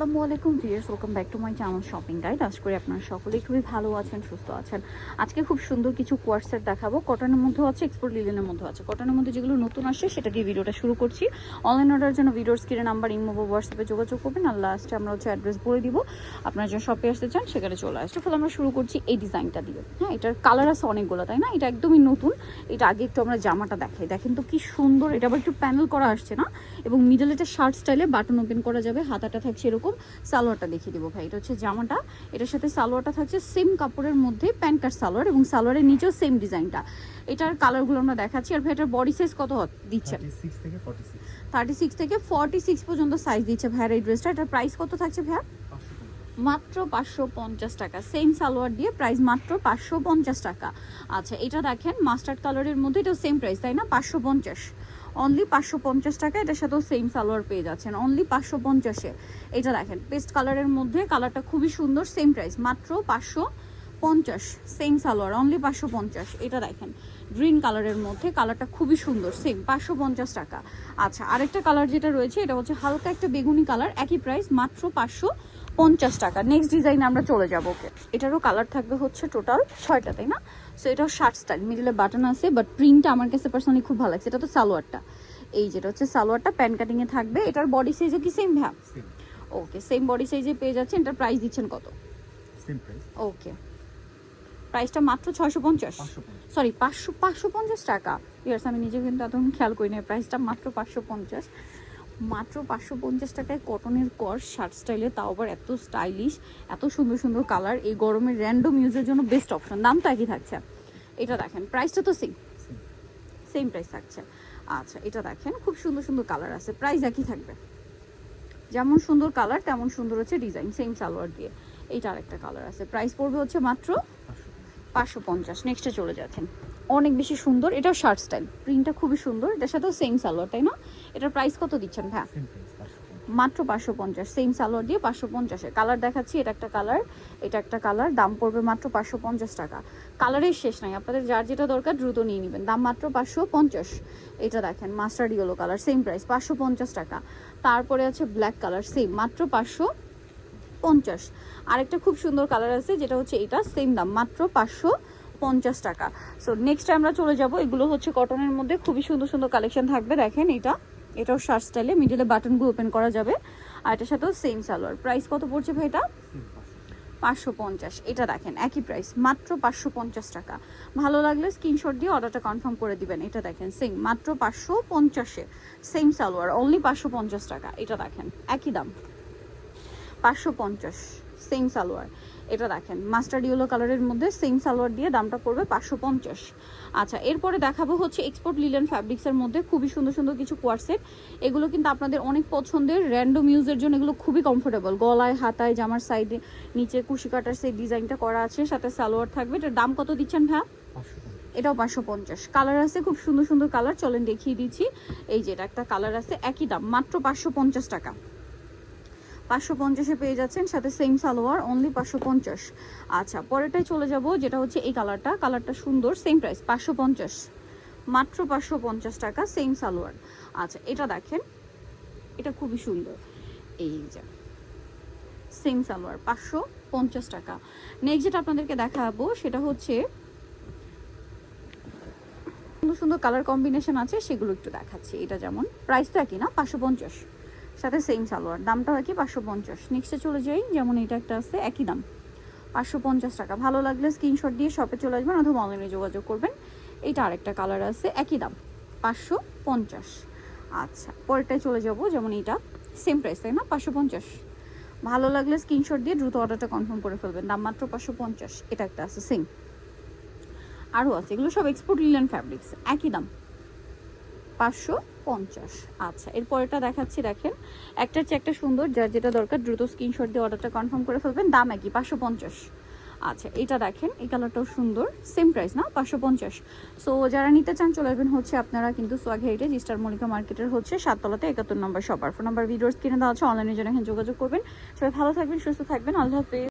আসসালামু আলাইকুম viewers, welcome back to my channel shopping guide. আশা করি আপনারা সকলেই খুবই ভালো আছেন, সুস্থ আছেন। আজকে খুব সুন্দর কিছু কোয়ার সেট দেখাবো। কটনের মধ্যেও আছে, এক্সপোর্ট লিলেনের মধ্যেও আছে। কটনের মধ্যে যেগুলো নতুন আসছে সেটা দিয়ে ভিডিওটা শুরু করছি। অনলাইন অর্ডারের জন্য ভিডিওর স্ক্রিনে নাম্বার, ইমো বা হোয়াটসঅ্যাপে যোগাযোগ করবেন। আর লাস্টে আমরা অ্যাড্রেস বলে দিব। আপনারা যখন শপে আসতে চান সেখানে চলে আসতে। ফলে আমরা শুরু করছি এই ডিজাইনটা দিয়ে। হ্যাঁ, এটার কালার আছে অনেকগুলো, তাই না? এটা একদমই নতুন। এটা আগে একটু আমরা জামাটা দেখাই, দেখেন তো কি সুন্দর। এটা আবার একটু প্যানেল করা আসছে না, এবং মিডল এটা শার্ট স্টাইলে বাটন ওপেন করা যাবে। হাতাটা থাকছে এরকম। সালোয়ারটা দেখিয়ে দেবো ভাই। এটা হচ্ছে জামাটা, এটার সাথে সালোয়ারটা থাকছে সেম কাপড়ের মধ্যে, প্যান্ট কাট সালোয়ার, এবং সালোয়ারের নিচেও সেম ডিজাইনটা। এটার কালারগুলো আমরা দেখাচ্ছি। আর ভাই এটার বডি সাইজ কত দিচ্ছে? 36 থেকে 46 পর্যন্ত সাইজ দিচ্ছে ভাইয়ার এই ড্রেসটা। এটার প্রাইস কত থাকছে ভাইয়া? মাত্র 550 টাকা। সেম সালোয়ার দিয়ে প্রাইস মাত্র 550 টাকা। আচ্ছা, এটা দেখেন মাস্টার্ড কালারের মধ্যে, এটাও সেম প্রাইস, তাই না? 550, অনলি 550 টাকা। এটার সাথেও সেম সালোয়ার পেয়ে যাচ্ছেন অনলি 550-এ। এটা দেখেন পেস্ট কালারের মধ্যে, কালারটা খুবই সুন্দর, সেম প্রাইস মাত্র 550। Same salwar only 550। এটা দেখেন গ্রিন কালারের মধ্যে, কালারটা খুবই সুন্দর, সেম 550 টাকা। আচ্ছা, আরেকটা কালার যেটা রয়েছে এটা হচ্ছে হালকা একটা বেগুনি কালার, একই প্রাইস মাত্র 550 টাকা। নেক্সট ডিজাইনে আমরা চলে যাবো। ওকে, এটারও কালার থাকবে হচ্ছে টোটাল 6টা, তাই না? সো এটাও শার্ট স্টাইল, মিডলে বাটন আছে, বাট প্রিন্টটা আমার কাছে পার্সোনালি খুব ভালো লাগছে। এটা তো সালোয়ারটা, এই যেটা হচ্ছে সালোয়ারটা প্যান কাটিংয়ে থাকবে। এটার বডি সাইজও কি সেম ভ্যাপ? ওকে, সেম বডি সাইজে পেয়ে যাচ্ছে। এটার প্রাইস দিচ্ছেন কত? ওকে, প্রাইসটা মাত্র 650, সরি 550 টাকা। ইয়ার্স, আমি নিজে কিন্তু এত খেয়াল করি না। প্রাইসটা মাত্র 550, মাত্র 550 টাকায় কটনের কর শার্ট স্টাইলে, তাও আবার এত স্টাইলিশ, এত সুন্দর সুন্দর কালার। এই গরমের র্যান্ডম ইউজের জন্য বেস্ট অপশন। দাম তো একই থাকছে। এটা দেখেন প্রাইসটা তো সেম প্রাইস থাকছে। আচ্ছা, এটা দেখেন খুব সুন্দর সুন্দর কালার আছে, প্রাইস একই থাকবে। যেমন সুন্দর কালার তেমন সুন্দর হচ্ছে ডিজাইন, সেম সালোয়ার দিয়ে। এইটা আরেকটা কালার আছে, প্রাইস পড়বে হচ্ছে মাত্র 550। নেক্সটে চলে যাচ্ছেন, অনেক বেশি সুন্দর। এটাও শার্ট স্টাইল, প্রিন্টটা খুবই সুন্দর। এটার সাথেও সেম সালোয়ার, তাই না? এটার প্রাইস কত দিচ্ছেন ভাই? মাত্র 550, সেম সালোয়ার দিয়ে 550-এ। কালার দেখাচ্ছি, এটা একটা কালার, এটা একটা কালার। দাম পড়বে মাত্র 550 টাকা। কালারের শেষ নাই, আপনাদের যার যেটা দরকার দ্রুত নিয়ে নেবেন। দাম মাত্র 550। এটা দেখেন mustard yellow colour, same price 550 টাকা। তারপরে আছে ব্ল্যাক কালার, সেম মাত্র 550। আরেকটা খুব সুন্দর কালার আছে যেটা হচ্ছে এটা, সেম দাম মাত্র 550 টাকা। সো নেক্সট আমরা চলে যাব। এগুলো হচ্ছে কটনের মধ্যে খুবই সুন্দর সুন্দর কালেকশন থাকবে। দেখেন এটাও শার্ট স্টাইলে, মিডলে বাটনগুলো ওপেন করা যাবে। আর এটার সাথেও সেম সালোয়ার। প্রাইস কত পড়ছে ভাই এটা? 550। এটা দেখেন একই প্রাইস মাত্র 550 টাকা। ভালো লাগলে স্ক্রিনশট দিয়ে অর্ডারটা কনফার্ম করে দিবেন। এটা দেখেন সেম মাত্র 550-এ, সেম সালোয়ার অনলি 550 টাকা। এটা দেখেন একই দাম 550, সেম সালোয়ার। এটা দেখেন মাস্টার্ড ইয়েলো কালারের মধ্যে সেম সালোয়ার দিয়ে দামটা পড়বে 550। আচ্ছা, এরপরে দেখাবো হচ্ছে এক্সপোর্ট লিলেন ফ্যাব্রিক্সের মধ্যে খুবই সুন্দর সুন্দর কিছু কোয়ারসেট। এগুলো কিন্তু আপনাদের অনেক পছন্দের, র্যান্ডম ইউজের জন্য এগুলো খুবই কমফোর্টেবল। গলায়, হাতায়, জামার সাইডে, নিচে কুশি কাটার সেই ডিজাইনটা করা আছে, সাথে সালোয়ার থাকবে। এটার দাম কত দিচ্ছেন ভাই? এটাও 550। কালার আছে খুব সুন্দর সুন্দর কালার, চলেন দেখিয়ে দিচ্ছি। এই যে এটা একটা কালার আছে, একই দাম মাত্র 550 টাকা। 550-এ পেয়ে যাচ্ছেন, সাথে সেম সালোয়ার অনলি 550। আচ্ছা, পরেরটাই চলে যাব, যেটা হচ্ছে এই কালারটা সুন্দর, সেম প্রাইস 550, মাত্র 550 টাকা, সেম সালোয়ার। আচ্ছা, এটা দেখেন, এটা খুবই সুন্দর, এই যে সেম সালোয়ার 550 টাকা। নেক্সট যেটা আপনাদেরকে দেখাবো সেটা হচ্ছে সুন্দর সুন্দর কালার কম্বিনেশন আছে, সেগুলো একটু দেখাচ্ছি। এটা যেমন প্রাইস তো একই না, 550, সাথে সেম সালোয়ার, দামটাও একই 550। নেক্সটে চলে যাই, যেমন এটা একটা আছে একই দাম 550 টাকা। ভালো লাগলে স্ক্রিনশট দিয়ে শপে চলে আসবেন অথবা অনলাইনে যোগাযোগ করবেন। এইটা আরেকটা কালার আছে, একই দাম 550। আচ্ছা, পরেরটায় চলে যাব, যেমন এটা সেম প্রাইস, তাই না? 550। ভালো লাগলে স্ক্রিনশট দিয়ে দ্রুত অর্ডারটা কনফার্ম করে ফেলবেন। দাম মাত্র 550। এটা একটা আছে সেম, আরও আছে, এগুলো সব এক্সপোর্ট লিলেন ফ্যাব্রিক্স, একই দাম 550। আচ্ছা, এরপরেটা দেখাচ্ছি, দেখেন একটার চেয়ে একটা সুন্দর, যার যেটা দরকার দ্রুত স্ক্রিনশট দিয়ে অর্ডারটা কনফার্ম করে ফেলবেন। দাম একই 550। আচ্ছা, এটা দেখেন, এই কালারটাও সুন্দর, সেম প্রাইস না, 550। সো যারা নিতে চান চলে আসবেন হচ্ছে আপনারা কিন্তু সোয়াগ হেরিটেজ স্টার মল্লিকা মার্কেটের হচ্ছে 7তলাতে 71 নম্বর শপার। ফোন নাম্বার ভিডিওস কিনে দেওয়া আছে, অনলাইনে জন্য এখানে যোগাযোগ করবেন। সবাই ভালো থাকবেন, সুস্থ থাকবেন, আল্লাহ হাফেজ।